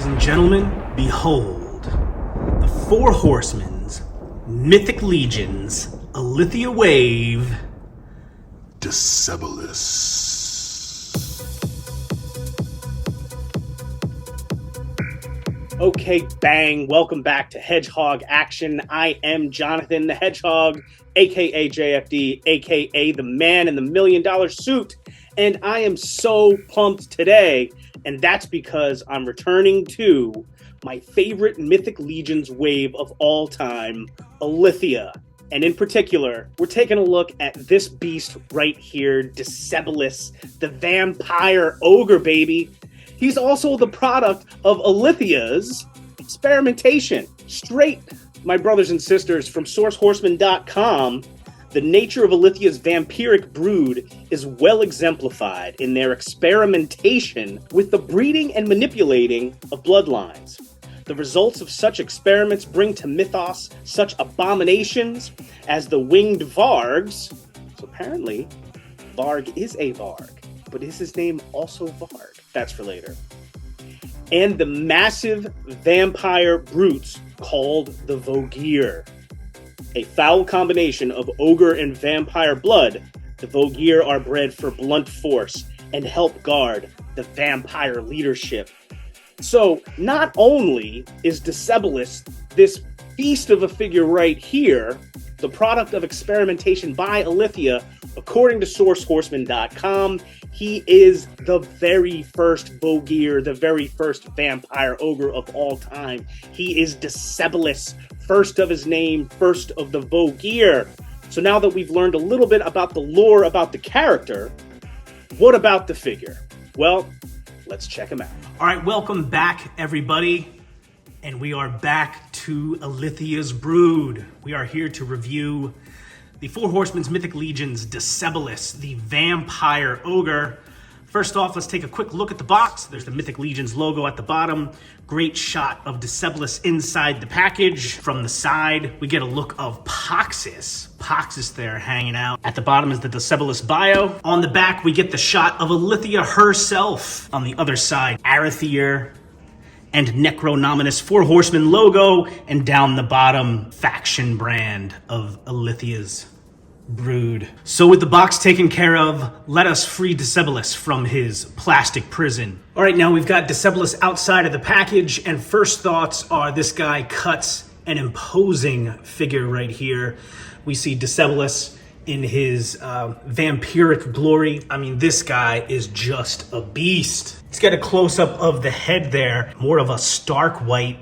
Ladies and gentlemen, behold, the Four Horsemen's Mythic Legions, Alithia Wave, Decebalus. Okay, bang. Welcome back to Hedgehog Action. I am Jonathan the Hedgehog, aka JFD, aka the man in the $1 million suit. And I am so pumped today. And that's because I'm returning to my favorite Mythic Legions wave of all time, Alithia. And in particular, we're taking a look at this beast right here, Decebalus, the vampire ogre, baby. He's also the product of Alithia's experimentation. Straight, my brothers and sisters, from sourcehorsemen.com, the nature of Alithia's vampiric brood is well exemplified in their experimentation with the breeding and manipulating of bloodlines. The results of such experiments bring to mythos such abominations as the winged Vargs. So apparently, Varg is a Varg, but is his name also Varg? That's for later. And the massive vampire brutes called the Vogear. A foul combination of ogre and vampire blood, the Vogear are bred for blunt force and help guard the vampire leadership. So, not only is Decebalus this beast of a figure right here, the product of experimentation by Alithia, according to sourcehorsemen.com, he is the very first Vogear, the very first vampire ogre of all time. He is Decebalus, first of his name, first of the Vogear. So now that we've learned a little bit about the lore about the character, what about the figure? Well, let's check him out. All right, welcome back, everybody. And we are back to Alithia's brood. We are here to review the Four Horsemen's Mythic Legions, Decebalus, the vampire ogre. First off, let's take a quick look at the box. There's the Mythic Legions logo at the bottom. Great shot of Decebalus inside the package. From the side, we get a look of Poxus. Poxus there hanging out. At the bottom is the Decebalus bio. On the back, we get the shot of Alithia herself. On the other side, Arethyr and Necronominous Four Horsemen logo. And down the bottom, faction brand of Alithia's brood. So with the box taken care of, let us free Decebalus from his plastic prison. All right, now we've got Decebalus outside of the package, and first thoughts are this guy cuts an imposing figure right here. We see Decebalus in his vampiric glory. I mean, this guy is just a beast. He's got a close-up of the head there, more of a stark white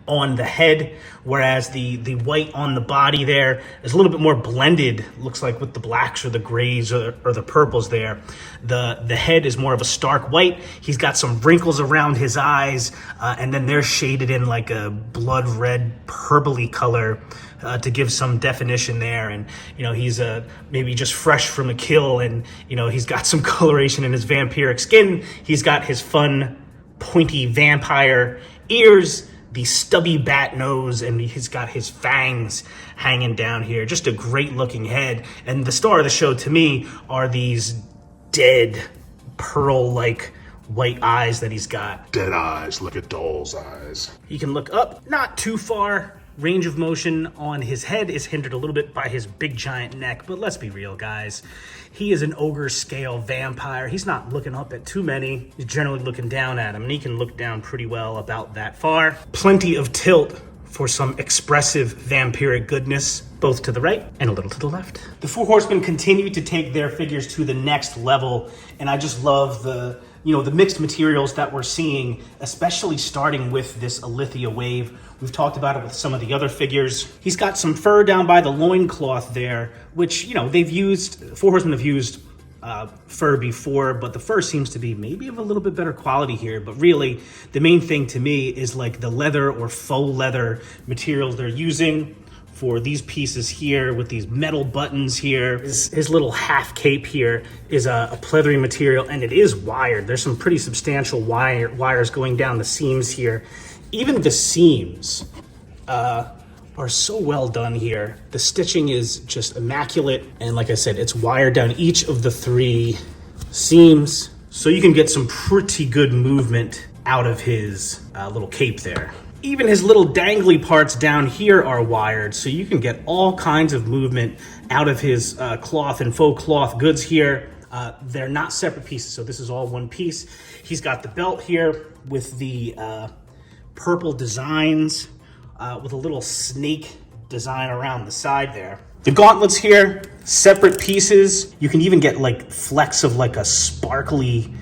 on the head, whereas the white on the body there is a little bit more blended, looks like with the blacks or the grays or the purples there. The head is more of a stark white. He's got some wrinkles around his eyes, and then they're shaded in like a blood red purpley color to give some definition there. And, you know, he's maybe just fresh from a kill, and, you know, he's got some coloration in his vampiric skin. He's got his fun, pointy vampire ears, the stubby bat nose, and he's got his fangs hanging down here. Just a great looking head. And the star of the show to me are these dead pearl-like white eyes that he's got. Dead eyes, like a doll's eyes. You can look up, not too far. Range of motion on his head is hindered a little bit by his big giant neck, but let's be real, guys. He is an ogre scale vampire. He's not looking up at too many. He's generally looking down at him, and he can look down pretty well about that far. Plenty of tilt for some expressive vampiric goodness, both to the right and a little to the left. The Four Horsemen continue to take their figures to the next level, and I just love the mixed materials that we're seeing, especially starting with this Alithia wave. We've talked about it with some of the other figures. He's got some fur down by the loincloth there, which, you know, Four Horsemen have used fur before, but the fur seems to be maybe of a little bit better quality here. But really, the main thing to me is like the leather or faux leather materials they're using for these pieces here with these metal buttons here. His little half cape here is a pleathery material, and it is wired. There's some pretty substantial wires going down the seams here. Even the seams are so well done here. The stitching is just immaculate, and like I said, it's wired down each of the 3 seams, so you can get some pretty good movement out of his little cape there. Even his little dangly parts down here are wired, so you can get all kinds of movement out of his cloth and faux cloth goods here. They're not separate pieces, so this is all one piece. He's got the belt here with the purple designs with a little snake design around the side there. The gauntlets here, separate pieces. You can even get like flecks of like a sparkly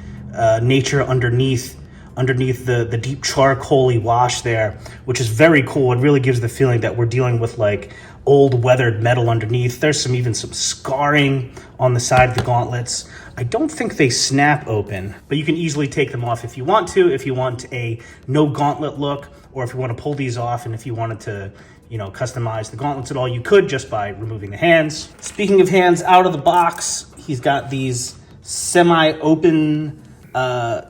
nature underneath the deep charcoaly wash there, which is very cool. It really gives the feeling that we're dealing with like old weathered metal underneath. There's even some scarring on the side of the gauntlets. I don't think they snap open, but you can easily take them off if you want to, if you want a no gauntlet look, or if you want to pull these off, and if you wanted to, you know, customize the gauntlets at all, you could just by removing the hands. Speaking of hands, out of the box, he's got these semi-open,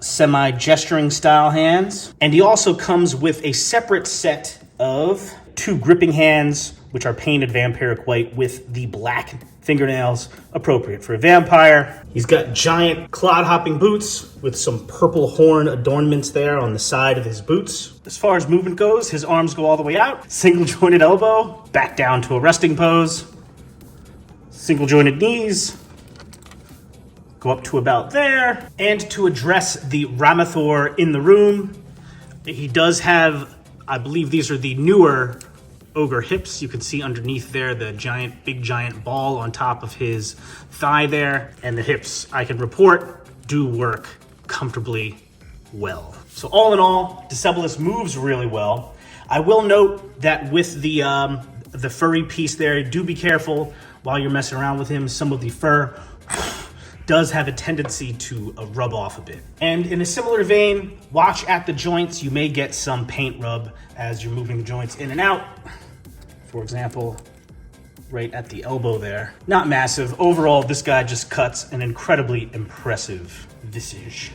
semi-gesturing style hands. And he also comes with a separate set of 2 gripping hands, which are painted vampiric white with the black fingernails, appropriate for a vampire. He's got giant clod-hopping boots with some purple horn adornments there on the side of his boots. As far as movement goes, his arms go all the way out. Single-jointed elbow, back down to a resting pose. Single-jointed knees, go up to about there. And to address the Ramathor in the room, he does have, I believe these are the newer Ogre hips. You can see underneath there the big giant ball on top of his thigh there. And the hips, I can report, do work comfortably well. So all in all, Decebalus moves really well. I will note that with the furry piece there, do be careful while you're messing around with him. Some of the fur does have a tendency to rub off a bit. And in a similar vein, watch at the joints. You may get some paint rub as you're moving the joints in and out. For example, right at the elbow there. Not massive. Overall, this guy just cuts an incredibly impressive visage.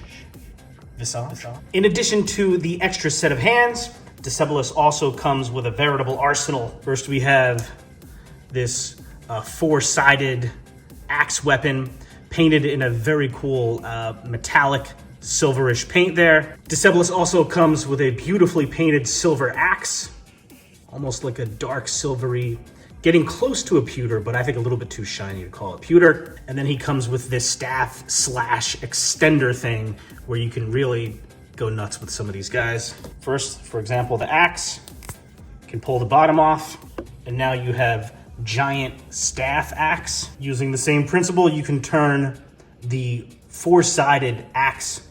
In addition to the extra set of hands, Decebalus also comes with a veritable arsenal. First, we have this 4-sided axe weapon painted in a very cool metallic silverish paint there. Decebalus also comes with a beautifully painted silver axe, almost like a dark silvery, getting close to a pewter, but I think a little bit too shiny to call it pewter. And then he comes with this staff / extender thing where you can really go nuts with some of these guys. First, for example, the axe, you can pull the bottom off, and now you have giant staff axe. Using the same principle, you can turn the 4-sided axe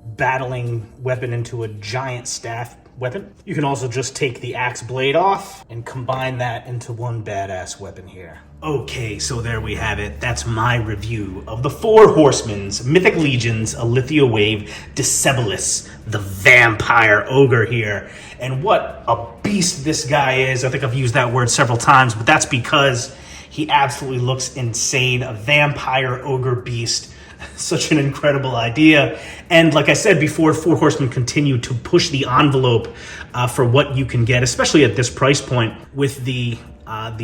battling weapon into a giant staff weapon. You can also just take the axe blade off and combine that into one badass weapon here. Okay, so there we have it. That's my review of the Four Horsemen's Mythic Legions Alithia Wave Decebalus, the Vampire Ogre here. And what a beast this guy is. I think I've used that word several times, but that's because he absolutely looks insane. A Vampire Ogre beast. Such an incredible idea. And like I said before, Four Horsemen continue to push the envelope for what you can get, especially at this price point with the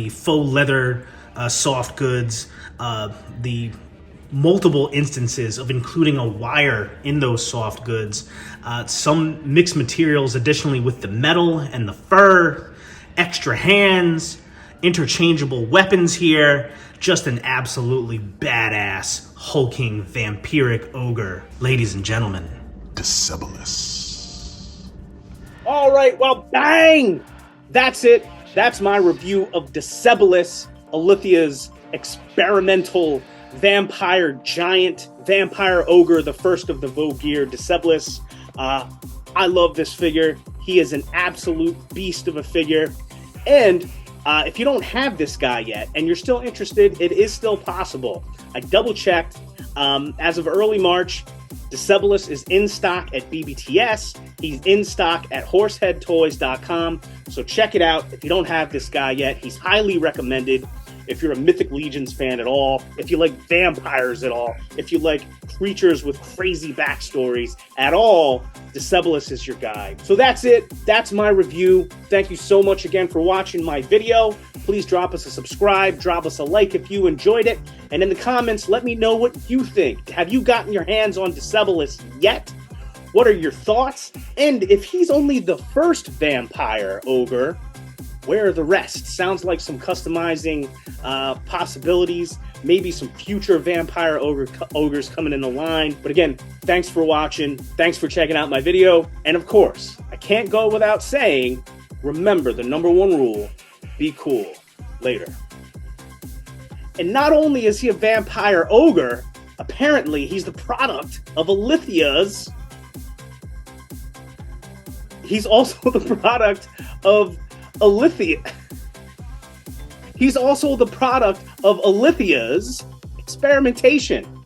faux leather soft goods, the multiple instances of including a wire in those soft goods, some mixed materials additionally with the metal and the fur, extra hands, interchangeable weapons here. Just an absolutely badass, hulking, vampiric ogre. Ladies and gentlemen, Decebalus. All right, well, bang! That's it. That's my review of Decebalus, Alithia's experimental vampire giant, vampire ogre, the first of the Vogear, Decebalus. I love this figure. He is an absolute beast of a figure. And if you don't have this guy yet and you're still interested, it is still possible. I double checked. As of early March, Decebalus is in stock at BBTS. He's in stock at horseheadtoys.com. So check it out. If you don't have this guy yet, he's highly recommended. If you're a Mythic Legions fan at all, if you like vampires at all, if you like creatures with crazy backstories at all, Decebalus is your guy. So that's it. That's my review. Thank you so much again for watching my video. Please drop us a subscribe, drop us a like if you enjoyed it, and in the comments, let me know what you think. Have you gotten your hands on Decebalus yet? What are your thoughts? And if he's only the first vampire ogre, where are the rest? Sounds like some customizing possibilities, maybe some future vampire ogres coming in the line. But again, thanks for watching. Thanks for checking out my video. And of course, I can't go without saying, remember the number one rule, be cool. Later. And not only is he a vampire ogre, apparently he's the product of Alithia's. He's also the product of Alithia. He's also the product of Alithia's experimentation.